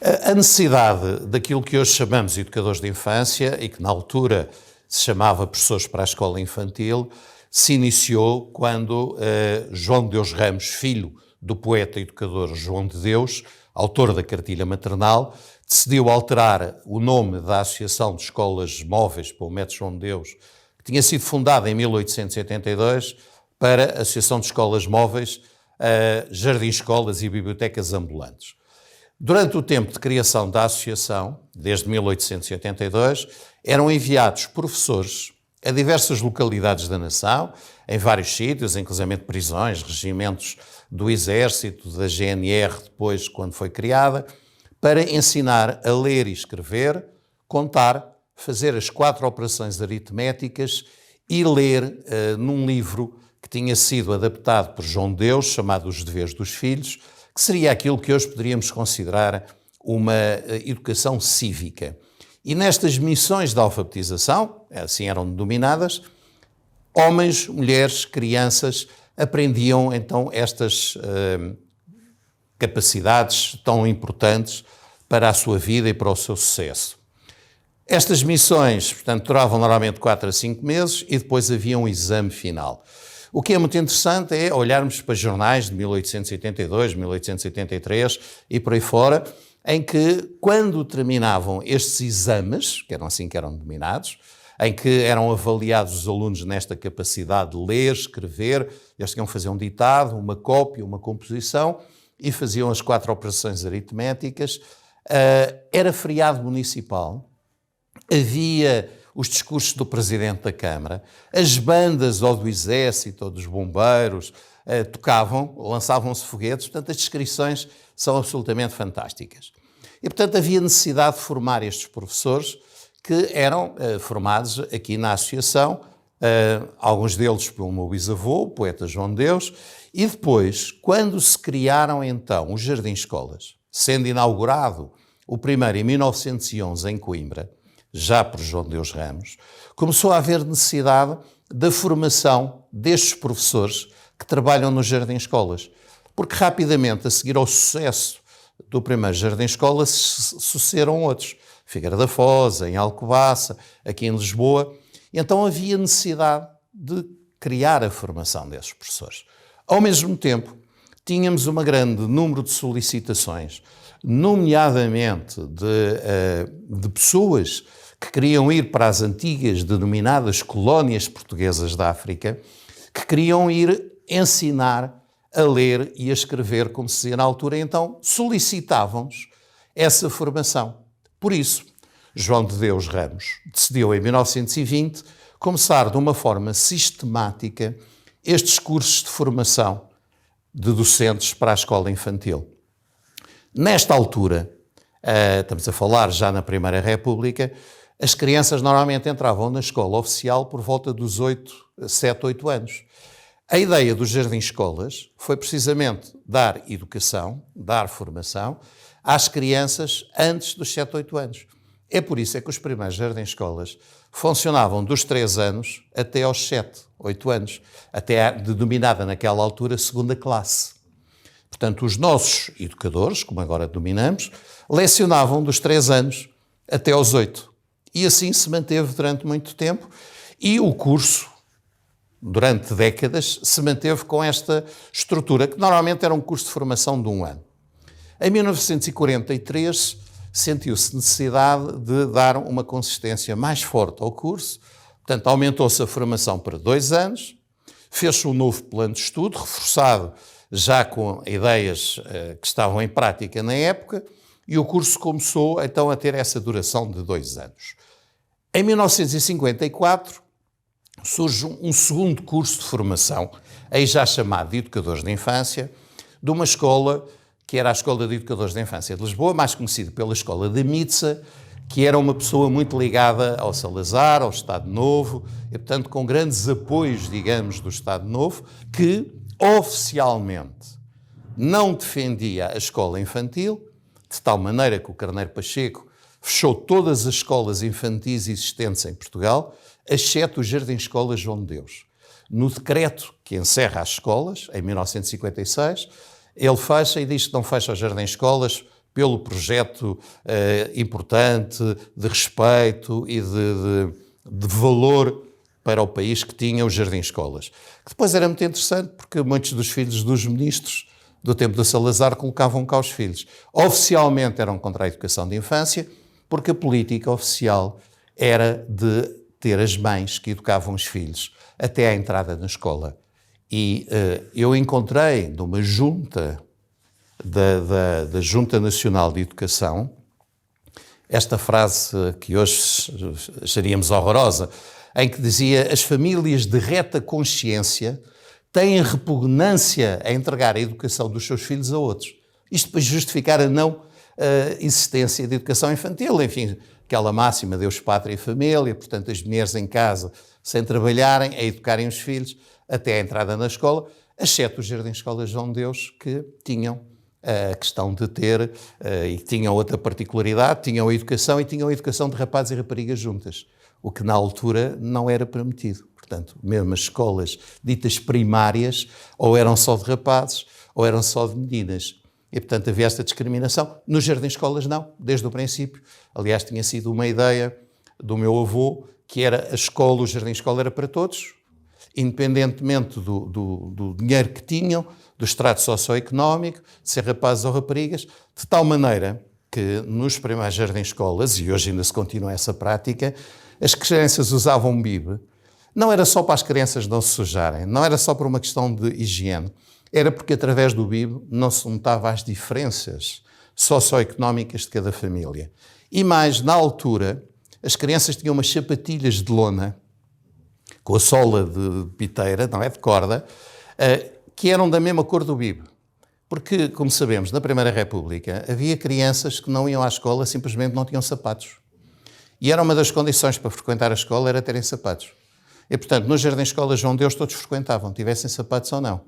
A necessidade daquilo que hoje chamamos de educadores de infância e que na altura se chamava professores para a escola infantil, se iniciou quando João de Deus Ramos, filho do poeta e educador João de Deus, autor da Cartilha Maternal, decidiu alterar o nome da Associação de Escolas Móveis para o Método João de Deus, que tinha sido fundada em 1882, para a Associação de Escolas Móveis, Jardins Escolas e Bibliotecas Ambulantes. Durante o tempo de criação da associação, desde 1882, eram enviados professores a diversas localidades da nação, em vários sítios, inclusive prisões, regimentos do Exército, da GNR, depois, quando foi criada, para ensinar a ler e escrever, contar, fazer as 4 operações aritméticas e ler num livro que tinha sido adaptado por João de Deus, chamado Os Deveres dos Filhos, que seria aquilo que hoje poderíamos considerar uma educação cívica. E nestas missões de alfabetização, assim eram denominadas, homens, mulheres, crianças aprendiam então estas capacidades tão importantes para a sua vida e para o seu sucesso. Estas missões, portanto, duravam normalmente 4 a 5 meses e depois havia um exame final. O que é muito interessante é olharmos para jornais de 1882, 1883 e por aí fora, em que, quando terminavam estes exames, que eram assim que eram denominados, em que eram avaliados os alunos nesta capacidade de ler, escrever, eles tinham que fazer um ditado, uma cópia, uma composição e faziam as 4 operações aritméticas. Era feriado municipal, havia os discursos do Presidente da Câmara, as bandas ou do Exército ou dos bombeiros tocavam, lançavam-se foguetes, portanto as descrições são absolutamente fantásticas. E portanto havia necessidade de formar estes professores que eram formados aqui na associação, alguns deles pelo meu bisavô, o poeta João de Deus, e depois, quando se criaram então os Jardins Escolas, sendo inaugurado o primeiro em 1911 em Coimbra, já por João de Deus Ramos, começou a haver necessidade da formação destes professores que trabalham nos Jardim Escolas, porque rapidamente, a seguir ao sucesso do primeiro Jardim Escola, sucederam outros, Figueira da Foz, em Alcobaça, aqui em Lisboa, e então havia necessidade de criar a formação desses professores. Ao mesmo tempo, tínhamos um grande número de solicitações, nomeadamente de pessoas que queriam ir para as antigas denominadas colónias portuguesas da África, que queriam ir ensinar a ler e a escrever, como se dizia na altura, então solicitavam-nos essa formação. Por isso, João de Deus Ramos decidiu, em 1920, começar de uma forma sistemática estes cursos de formação de docentes para a escola infantil. Nesta altura, estamos a falar já na Primeira República, as crianças normalmente entravam na escola oficial por volta dos 7, 8 anos. A ideia dos Jardins Escolas foi precisamente dar educação, dar formação às crianças antes dos 7, 8 anos. É por isso que os primeiros Jardins Escolas funcionavam dos 3 anos até aos 7, 8 anos, até a denominada naquela altura segunda classe. Portanto, os nossos educadores, como agora denominamos, lecionavam dos 3 anos até aos 8. E assim se manteve durante muito tempo e o curso, durante décadas, se manteve com esta estrutura, que normalmente era um curso de formação de 1 ano. Em 1943, sentiu-se necessidade de dar uma consistência mais forte ao curso, portanto, aumentou-se a formação para 2 anos, fez-se um novo plano de estudo, reforçado já com ideias que estavam em prática na época, e o curso começou então a ter essa duração de 2 anos. Em 1954, surge um segundo curso de formação, aí já chamado de Educadores de Infância, de uma escola que era a Escola de Educadores de Infância de Lisboa, mais conhecida pela Escola da Mitza, que era uma pessoa muito ligada ao Salazar, ao Estado Novo, e portanto com grandes apoios, digamos, do Estado Novo, que oficialmente não defendia a escola infantil, de tal maneira que o Carneiro Pacheco fechou todas as escolas infantis existentes em Portugal, exceto o Jardim Escola João de Deus. No decreto que encerra as escolas, em 1956, ele fecha e diz que não fecha os Jardim Escolas pelo projeto importante de respeito e de valor para o país que tinha os jardins-escolas. Que depois era muito interessante porque muitos dos filhos dos ministros do tempo de Salazar colocavam cá os filhos. Oficialmente eram contra a educação de infância, porque a política oficial era de ter as mães que educavam os filhos até à entrada na escola. E eu encontrei numa junta da Junta Nacional de Educação esta frase que hoje acharíamos horrorosa, em que dizia: as famílias de reta consciência têm repugnância a entregar a educação dos seus filhos a outros. Isto para justificar a não existência de educação infantil. Enfim, aquela máxima, Deus, pátria e família, portanto as mulheres em casa sem trabalharem, a educarem os filhos até a entrada na escola, exceto os jardins-escolas João de Deus, que tinham a questão de ter, e tinham outra particularidade, tinham a educação e tinham a educação de rapazes e raparigas juntas, o que na altura não era permitido. Portanto, mesmo as escolas ditas primárias ou eram só de rapazes ou eram só de meninas. E, portanto, havia esta discriminação. Nos jardins-escolas não, desde o princípio. Aliás, tinha sido uma ideia do meu avô, que era a escola, o jardim-escola era para todos, independentemente do dinheiro que tinham, do extrato socioeconómico, de ser rapazes ou raparigas, de tal maneira que nos primeiros jardins-escolas, e hoje ainda se continua essa prática, as crianças usavam bibe. Não era só para as crianças não se sujarem, não era só por uma questão de higiene, era porque através do bibe não se notava as diferenças socioeconómicas de cada família. E mais, na altura, as crianças tinham umas sapatilhas de lona, com a sola de piteira, não é, de corda, que eram da mesma cor do bibe. Porque, como sabemos, na Primeira República havia crianças que não iam à escola, simplesmente não tinham sapatos. E era uma das condições para frequentar a escola, era terem sapatos. E, portanto, nos jardins-escolas João de Deus todos frequentavam, tivessem sapatos ou não.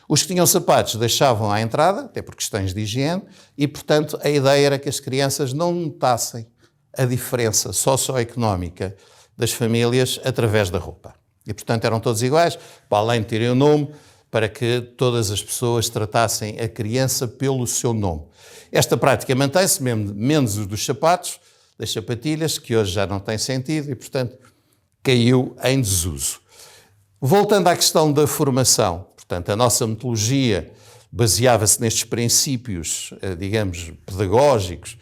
Os que tinham sapatos deixavam à entrada, até por questões de higiene, e, portanto, a ideia era que as crianças não notassem a diferença socioeconómica das famílias através da roupa. E, portanto, eram todos iguais, para além de terem o nome, para que todas as pessoas tratassem a criança pelo seu nome. Esta prática mantém-se, menos os dos sapatos, das sapatilhas, que hoje já não tem sentido e, portanto, caiu em desuso. Voltando à questão da formação, portanto, a nossa metodologia baseava-se nestes princípios, digamos, pedagógicos,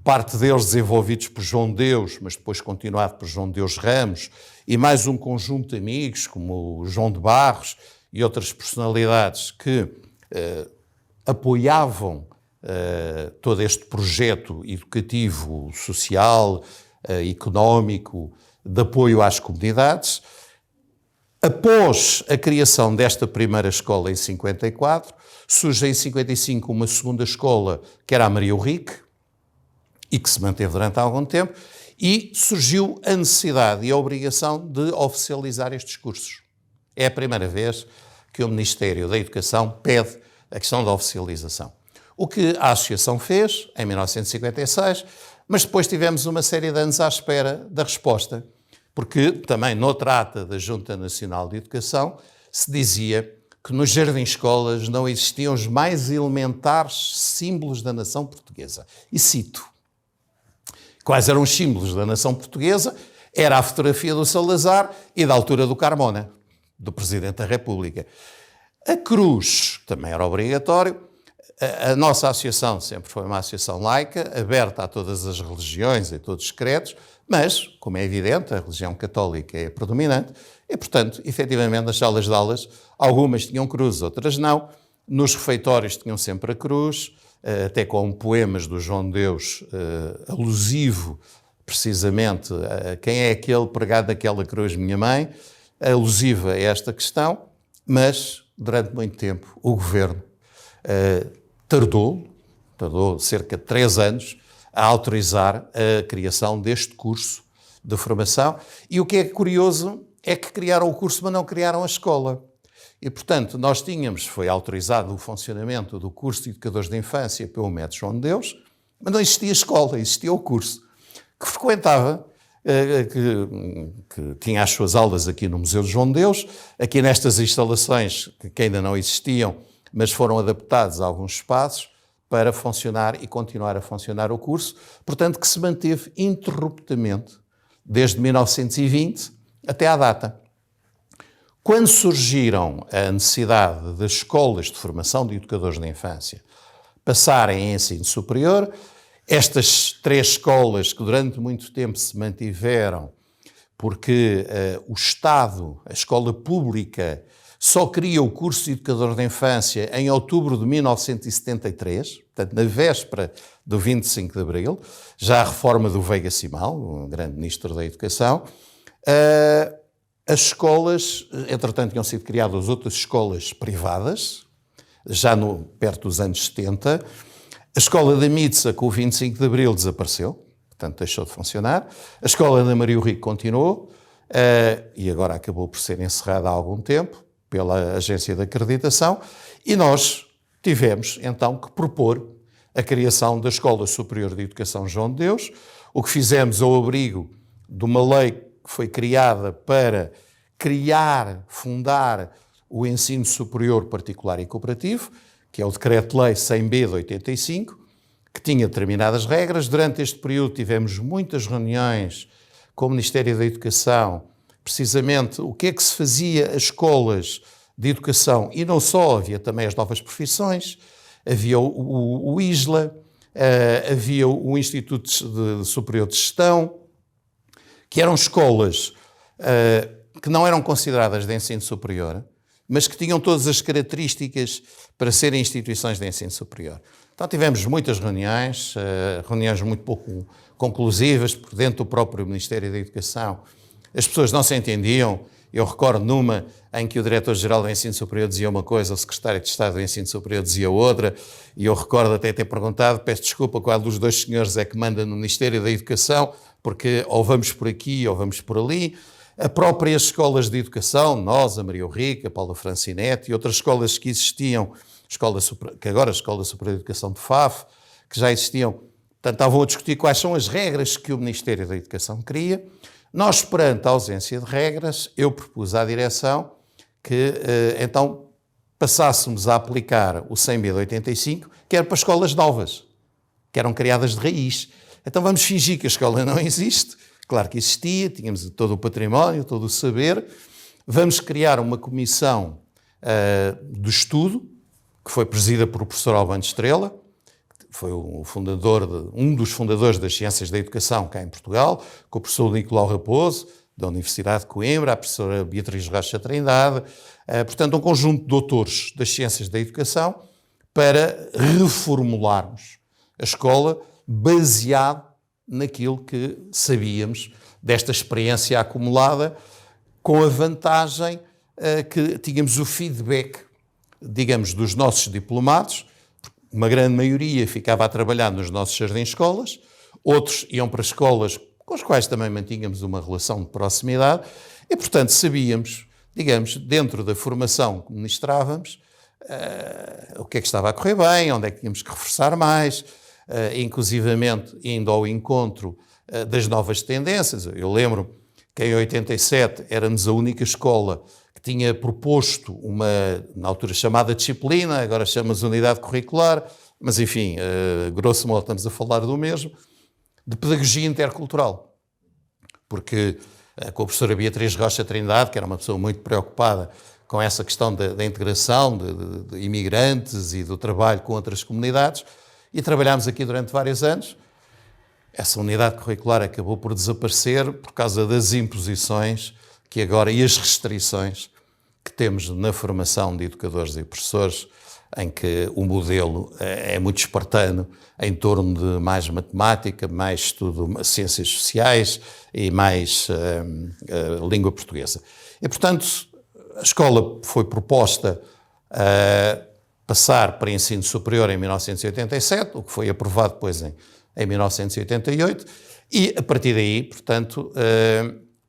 parte deles desenvolvidos por João de Deus, mas depois continuado por João de Deus Ramos, e mais um conjunto de amigos, como o João de Barros e outras personalidades que apoiavam todo este projeto educativo, social, económico, de apoio às comunidades. Após a criação desta primeira escola em 54, surge em 55 uma segunda escola, que era a Maria Henrique, e que se manteve durante algum tempo, e surgiu a necessidade e a obrigação de oficializar estes cursos. É a primeira vez que o Ministério da Educação pede a questão da oficialização. O que a Associação fez, em 1956, mas depois tivemos uma série de anos à espera da resposta, porque também noutra ata da Junta Nacional de Educação se dizia que nos jardins-escolas não existiam os mais elementares símbolos da nação portuguesa. E cito: quais eram os símbolos da nação portuguesa? Era a fotografia do Salazar e da altura do Carmona, do Presidente da República. A cruz também era obrigatório. A nossa associação sempre foi uma associação laica, aberta a todas as religiões e todos os credos, mas, como é evidente, a religião católica é predominante e, portanto, efetivamente, nas salas de aulas, algumas tinham cruz, outras não. Nos refeitórios tinham sempre a cruz, até com poemas do João de Deus, alusivo, precisamente, a quem é aquele pregado daquela cruz, minha mãe, alusiva a esta questão, mas, durante muito tempo, o governo tardou cerca de 3 anos a autorizar a criação deste curso de formação. E o que é curioso é que criaram o curso, mas não criaram a escola. E, portanto, nós foi autorizado o funcionamento do curso de Educadores de Infância pelo Método João de Deus, mas não existia escola, existia o curso, que frequentava, que tinha as suas aulas aqui no Museu de João de Deus, aqui nestas instalações que ainda não existiam, mas foram adaptados a alguns espaços, para funcionar e continuar a funcionar o curso, portanto que se manteve interruptamente desde 1920 até à data. Quando surgiram a necessidade das escolas de formação de educadores da infância passarem em ensino superior, estas 3 escolas que durante muito tempo se mantiveram porque o Estado, a escola pública, só cria o curso de educador da infância em outubro de 1973, portanto, na véspera do 25 de Abril, já a reforma do Veiga Simão, o grande ministro da Educação. As escolas, entretanto, tinham sido criadas outras escolas privadas, já perto dos anos 70. A escola da Mitsa, com o 25 de Abril, desapareceu, portanto, deixou de funcionar. A escola da Maria Rico continuou e agora acabou por ser encerrada há algum tempo pela Agência de Acreditação, e nós tivemos, então, que propor a criação da Escola Superior de Educação João de Deus, o que fizemos ao abrigo de uma lei que foi criada para fundar o ensino superior particular e cooperativo, que é o Decreto-Lei 100B de 85, que tinha determinadas regras. Durante este período tivemos muitas reuniões com o Ministério da Educação, precisamente o que é que se fazia às escolas de educação, e não só, havia também as novas profissões, havia o ISLA, havia o Instituto Superior de Gestão, que eram escolas que não eram consideradas de ensino superior, mas que tinham todas as características para serem instituições de ensino superior. Então tivemos muitas reuniões, reuniões muito pouco conclusivas, porque dentro do próprio Ministério da Educação as pessoas não se entendiam. Eu recordo numa em que o Diretor-Geral do Ensino Superior dizia uma coisa, o Secretário de Estado do Ensino Superior dizia outra, e eu recordo até ter perguntado, peço desculpa, qual dos dois senhores é que manda no Ministério da Educação, porque ou vamos por aqui ou vamos por ali. As próprias escolas de educação, nós, a Maria Rica, a Paula Francinete e outras escolas que existiam, que agora a Escola Superior de Educação de Faf, que já existiam, portanto, estavam a discutir quais são as regras que o Ministério da Educação queria. Nós, perante a ausência de regras, eu propus à direção que, então, passássemos a aplicar o 100B de 85, que era para escolas novas, que eram criadas de raiz. Então vamos fingir que a escola não existe. Claro que existia, tínhamos todo o património, todo o saber. Vamos criar uma comissão de estudo, que foi presidida por o professor Albano Estrela, que foi um dos fundadores das Ciências da Educação cá em Portugal, com o professor Nicolau Raposo, da Universidade de Coimbra, a professora Beatriz Rocha Trindade, portanto um conjunto de doutores das Ciências da Educação, para reformularmos a escola baseado naquilo que sabíamos desta experiência acumulada, com a vantagem que tínhamos o feedback, digamos, dos nossos diplomados. Uma grande maioria ficava a trabalhar nos nossos jardins-escolas, outros iam para escolas com as quais também mantínhamos uma relação de proximidade e, portanto, sabíamos, digamos, dentro da formação que ministrávamos, o que é que estava a correr bem, onde é que tínhamos que reforçar mais, inclusivamente indo ao encontro das novas tendências. Eu lembro que em 87 éramos a única escola que tinha proposto uma, na altura chamada disciplina, agora chama-se unidade curricular, mas enfim, grosso modo estamos a falar do mesmo, de pedagogia intercultural. Porque com a professora Beatriz Rocha Trindade, que era uma pessoa muito preocupada com essa questão da integração de imigrantes e do trabalho com outras comunidades, e trabalhámos aqui durante vários anos. Essa unidade curricular acabou por desaparecer por causa das imposições que agora e as restrições que temos na formação de educadores e professores, em que o modelo é muito espartano, em torno de mais matemática, mais estudo de ciências sociais e mais língua portuguesa. E, portanto, a escola foi proposta a passar para ensino superior em 1987, o que foi aprovado depois em 1988, e a partir daí, portanto,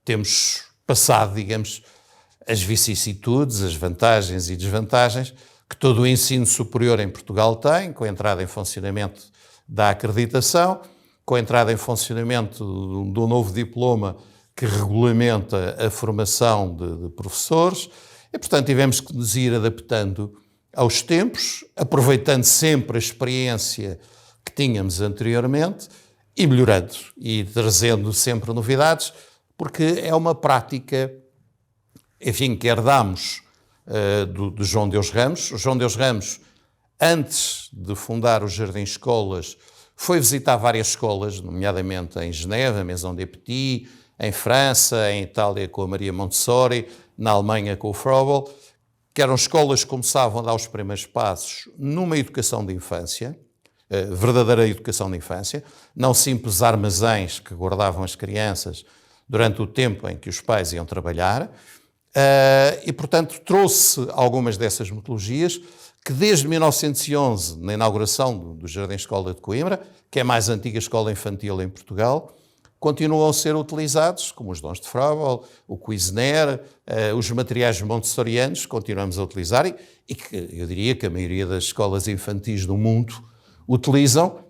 temos passado, digamos, as vicissitudes, as vantagens e desvantagens que todo o ensino superior em Portugal tem, com a entrada em funcionamento da acreditação, com a entrada em funcionamento do novo diploma que regulamenta a formação de professores, e, portanto, tivemos que nos ir adaptando aos tempos, aproveitando sempre a experiência que tínhamos anteriormente e melhorando e trazendo sempre novidades, porque é uma prática, enfim, que herdámos do João Deus Ramos. O João Deus Ramos, antes de fundar o Jardim Escolas, foi visitar várias escolas, nomeadamente em Genebra, Maison des Petits, em França, em Itália com a Maria Montessori, na Alemanha com o Froebel, que eram escolas que começavam a dar os primeiros passos numa educação de infância, verdadeira educação de infância, não simples armazéns que guardavam as crianças durante o tempo em que os pais iam trabalhar, e, portanto, trouxe algumas dessas metodologias que desde 1911, na inauguração do Jardim Escola de Coimbra, que é a mais antiga escola infantil em Portugal, continuam a ser utilizados, como os dons de Froebel, o Cuisenaire, os materiais montessorianos, continuamos a utilizar e que eu diria que a maioria das escolas infantis do mundo utilizam,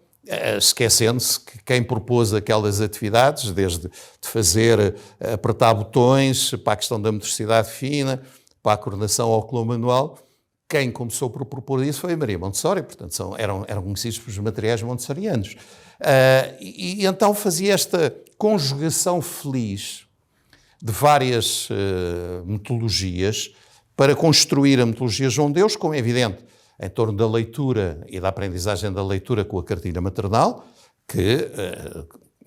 esquecendo-se que quem propôs aquelas atividades, desde de fazer, apertar botões, para a questão da motricidade fina, para a coordenação oculomanual, quem começou por propor isso foi a Maria Montessori, portanto eram conhecidos pelos materiais montessorianos. E então fazia esta conjugação feliz de várias metodologias para construir a metodologia João Deus, como é evidente, em torno da leitura e da aprendizagem da leitura com a cartilha maternal, que,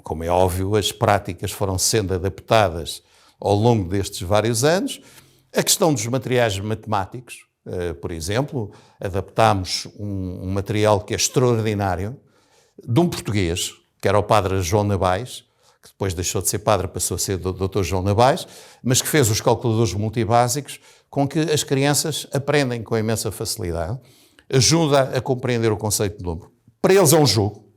como é óbvio, as práticas foram sendo adaptadas ao longo destes vários anos. A questão dos materiais matemáticos, por exemplo, adaptámos um material que é extraordinário, de um português, que era o padre João Nabais, que depois deixou de ser padre, passou a ser doutor João Nabais, mas que fez os calculadores multibásicos com que as crianças aprendem com imensa facilidade, ajuda a compreender o conceito de número. Para eles é um jogo,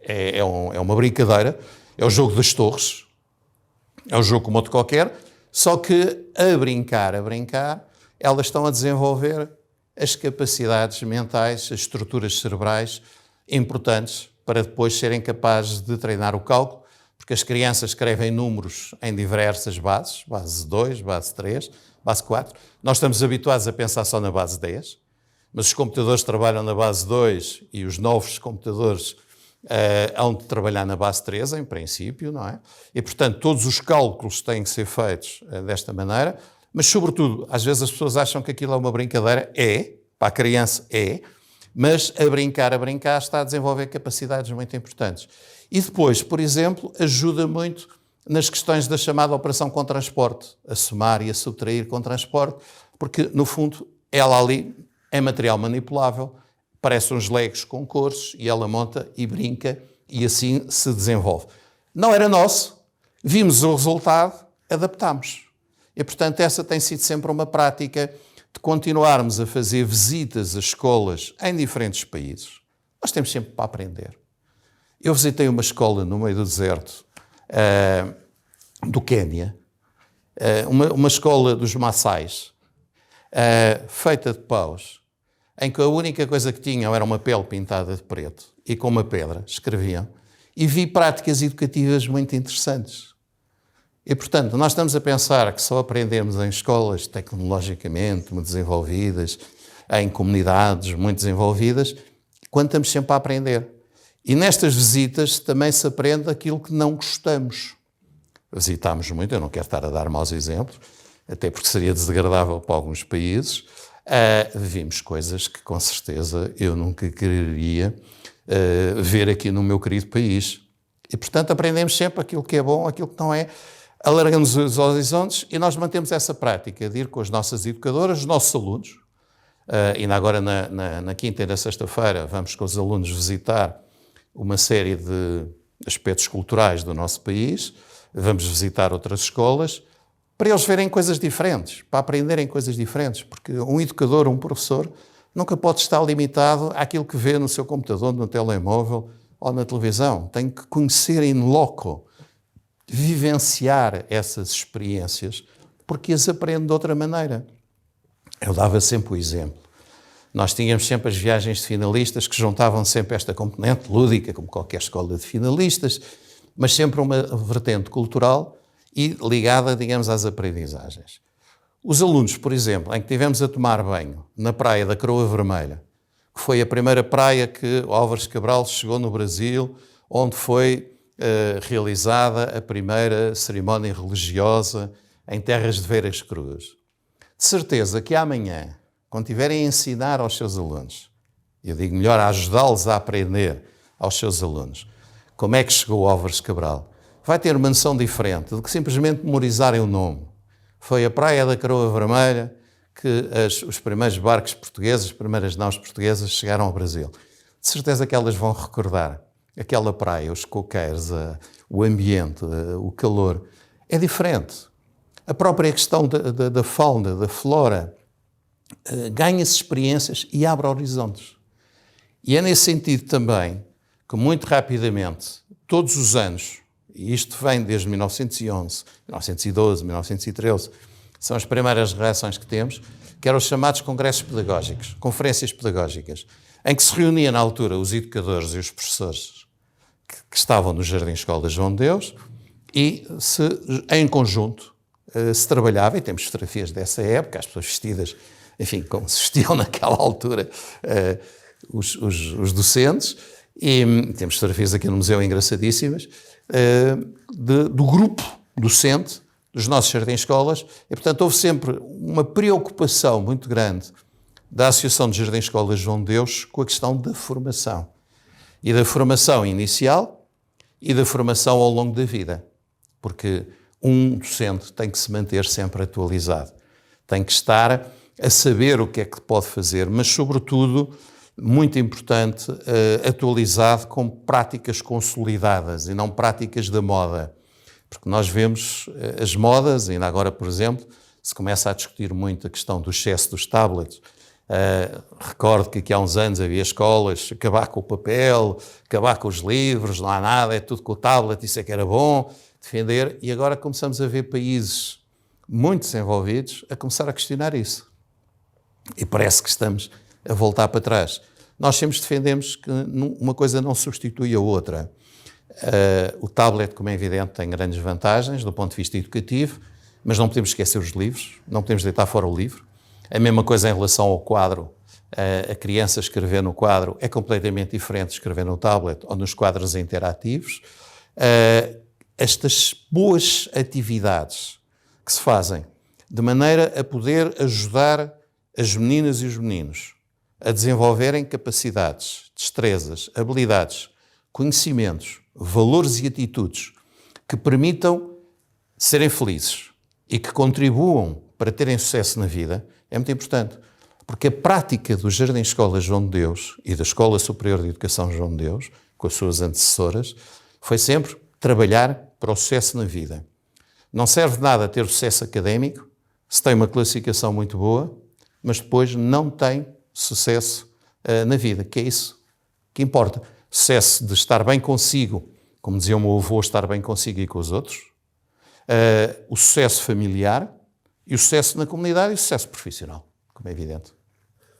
é uma brincadeira, é o jogo das torres, é um jogo como outro qualquer, só que a brincar, elas estão a desenvolver as capacidades mentais, as estruturas cerebrais importantes para depois serem capazes de treinar o cálculo, porque as crianças escrevem números em diversas bases, base 2, base 3, base 4. Nós estamos habituados a pensar só na base 10, mas os computadores trabalham na base 2 e os novos computadores hão de trabalhar na base 3, em princípio, não é? E, portanto, todos os cálculos têm que ser feitos desta maneira, mas, sobretudo, às vezes as pessoas acham que aquilo é uma brincadeira. Para a criança mas a brincar está a desenvolver capacidades muito importantes. E depois, por exemplo, ajuda muito nas questões da chamada operação com transporte, a somar e a subtrair com transporte, porque, no fundo, ela ali é material manipulável, parece uns legos com cores, e ela monta e brinca, e assim se desenvolve. Não era nosso, vimos o resultado, adaptámos. E, portanto, essa tem sido sempre uma prática de continuarmos a fazer visitas a escolas em diferentes países. Nós temos sempre para aprender. Eu visitei uma escola no meio do deserto do Quénia, uma escola dos Maçais, feita de paus, em que a única coisa que tinham era uma pele pintada de preto e com uma pedra, escreviam, e vi práticas educativas muito interessantes. E, portanto, nós estamos a pensar que só aprendemos em escolas tecnologicamente muito desenvolvidas, em comunidades muito desenvolvidas, quando estamos sempre a aprender. E nestas visitas também se aprende aquilo que não gostamos. Visitámos muito, eu não quero estar a dar maus exemplos, até porque seria desagradável para alguns países. Vimos coisas que, com certeza, eu nunca quereria ver aqui no meu querido país. E, portanto, aprendemos sempre aquilo que é bom, aquilo que não é. Alargamos os horizontes e nós mantemos essa prática de ir com as nossas educadoras, os nossos alunos. Ainda agora, na quinta e na sexta-feira, vamos com os alunos visitar uma série de aspectos culturais do nosso país. Vamos visitar outras escolas para eles verem coisas diferentes, para aprenderem coisas diferentes, porque um educador, um professor, nunca pode estar limitado àquilo que vê no seu computador, no telemóvel ou na televisão. Tem que conhecer in loco, vivenciar essas experiências, porque as aprende de outra maneira. Eu dava sempre o exemplo. Nós tínhamos sempre as viagens de finalistas que juntavam sempre esta componente lúdica, como qualquer escola de finalistas, mas sempre uma vertente cultural e ligada, digamos, às aprendizagens. Os alunos, por exemplo, em que estivemos a tomar banho na praia da Croa Vermelha, que foi a primeira praia que o Álvares Cabral chegou no Brasil, onde foi realizada a primeira cerimónia religiosa em terras de Veiras Cruz. De certeza que amanhã, quando tiverem a ensinar aos seus alunos, eu digo melhor, a ajudá-los a aprender aos seus alunos, como é que chegou o Álvares Cabral, vai ter uma noção diferente do que simplesmente memorizarem o nome. Foi a Praia da Croa Vermelha que os primeiros barcos portugueses, as primeiras naus portuguesas chegaram ao Brasil. De certeza que elas vão recordar aquela praia, os coqueiros, o ambiente, o calor. É diferente. A própria questão da fauna, da flora, ganha-se experiências e abre horizontes. E é nesse sentido também que, muito rapidamente, todos os anos, e isto vem desde 1911, 1912, 1913, são as primeiras reações que temos, que eram os chamados congressos pedagógicos, conferências pedagógicas, em que se reuniam na altura os educadores e os professores que estavam no Jardim Escola João de Deus e em conjunto se trabalhava, e temos fotografias dessa época, as pessoas vestidas, enfim, como se vestiam naquela altura os docentes, e temos fotografias aqui no museu engraçadíssimas, do grupo docente dos nossos jardins-escolas, e portanto houve sempre uma preocupação muito grande da Associação de Jardins-Escolas João de Deus com a questão da formação. E da formação inicial e da formação ao longo da vida. Porque um docente tem que se manter sempre atualizado. Tem que estar a saber o que é que pode fazer, mas sobretudo, muito importante, atualizado com práticas consolidadas e não práticas da moda. Porque nós vemos as modas, ainda agora, por exemplo, se começa a discutir muito a questão do excesso dos tablets. Recordo que aqui há uns anos havia escolas, acabar com o papel, acabar com os livros, não há nada, é tudo com o tablet, isso é que era bom, defender. E agora começamos a ver países muito desenvolvidos a começar a questionar isso. E parece que estamos a voltar para trás. Nós sempre defendemos que uma coisa não substitui a outra. O tablet, como é evidente, tem grandes vantagens do ponto de vista educativo, mas não podemos esquecer os livros, não podemos deitar fora o livro. A mesma coisa em relação ao quadro. A criança escrever no quadro é completamente diferente de escrever no tablet ou nos quadros interativos. Estas boas atividades que se fazem de maneira a poder ajudar as meninas e os meninos a desenvolverem capacidades, destrezas, habilidades, conhecimentos, valores e atitudes que permitam serem felizes e que contribuam para terem sucesso na vida, é muito importante. Porque a prática do Jardim Escola João de Deus e da Escola Superior de Educação João de Deus, com as suas antecessoras, foi sempre trabalhar para o sucesso na vida. Não serve de nada ter sucesso académico se tem uma classificação muito boa, mas depois não tem sucesso na vida, que é isso que importa. Sucesso de estar bem consigo, como dizia o meu avô, estar bem consigo e com os outros, o sucesso familiar e o sucesso na comunidade e o sucesso profissional, como é evidente.